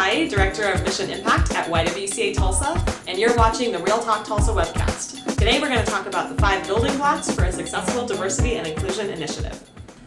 Tahai, Director of Mission Impact at YWCA Tulsa, and you're watching the Real Talk Tulsa Webcast. Today we're going to talk about the 5 building blocks for a successful diversity and inclusion initiative.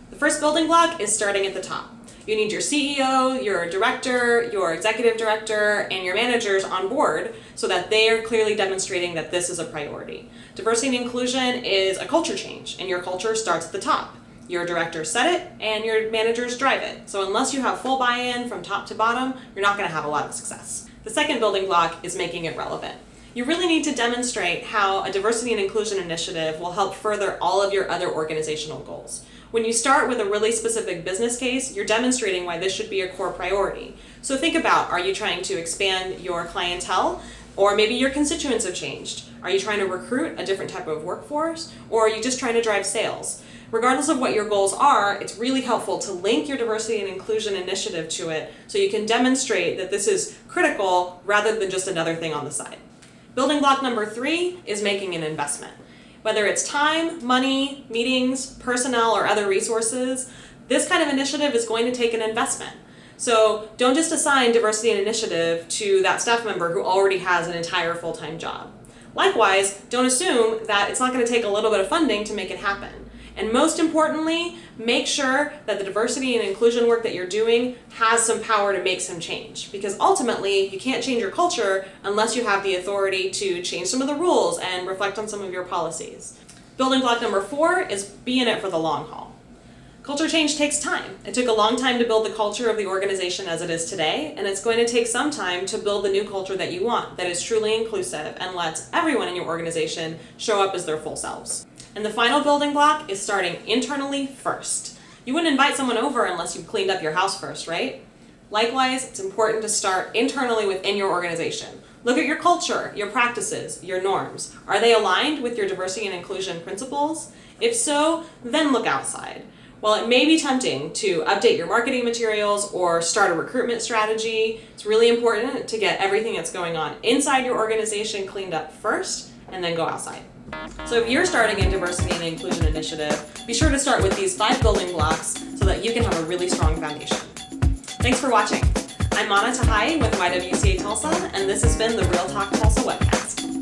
The first building block is starting at the top. You need your CEO, your director, your executive director, and your managers on board so that they are clearly demonstrating that this is a priority. Diversity and inclusion is a culture change, and your culture starts at the top. Your director set it, and your managers drive it. So unless you have full buy-in from top to bottom, you're not going to have a lot of success. The second building block is making it relevant. You really need to demonstrate how a diversity and inclusion initiative will help further all of your other organizational goals. When you start with a really specific business case, you're demonstrating why this should be a core priority. So think about, are you trying to expand your clientele? Or maybe your constituents have changed. Are you trying to recruit a different type of workforce? Or are you just trying to drive sales? Regardless of what your goals are, it's really helpful to link your diversity and inclusion initiative to it so you can demonstrate that this is critical rather than just another thing on the side. Building block number 3 is making an investment. Whether it's time, money, meetings, personnel, or other resources, this kind of initiative is going to take an investment. So don't just assign diversity and initiative to that staff member who already has an entire full-time job. Likewise, don't assume that it's not going to take a little bit of funding to make it happen. And most importantly, make sure that the diversity and inclusion work that you're doing has some power to make some change. Because ultimately, you can't change your culture unless you have the authority to change some of the rules and reflect on some of your policies. Building block number 4 is be in it for the long haul. Culture change takes time. It took a long time to build the culture of the organization as it is today, and it's going to take some time to build the new culture that you want, that is truly inclusive and lets everyone in your organization show up as their full selves. And the final building block is starting internally first. You wouldn't invite someone over unless you've cleaned up your house first, right? Likewise, it's important to start internally within your organization. Look at your culture, your practices, your norms. Are they aligned with your diversity and inclusion principles? If so, then look outside. While it may be tempting to update your marketing materials or start a recruitment strategy, it's really important to get everything that's going on inside your organization cleaned up first and then go outside. So if you're starting a diversity and inclusion initiative, be sure to start with these 5 building blocks so that you can have a really strong foundation. Thanks for watching. I'm Tahai with YWCA Tulsa, and this has been the Real Talk Tulsa Webcast.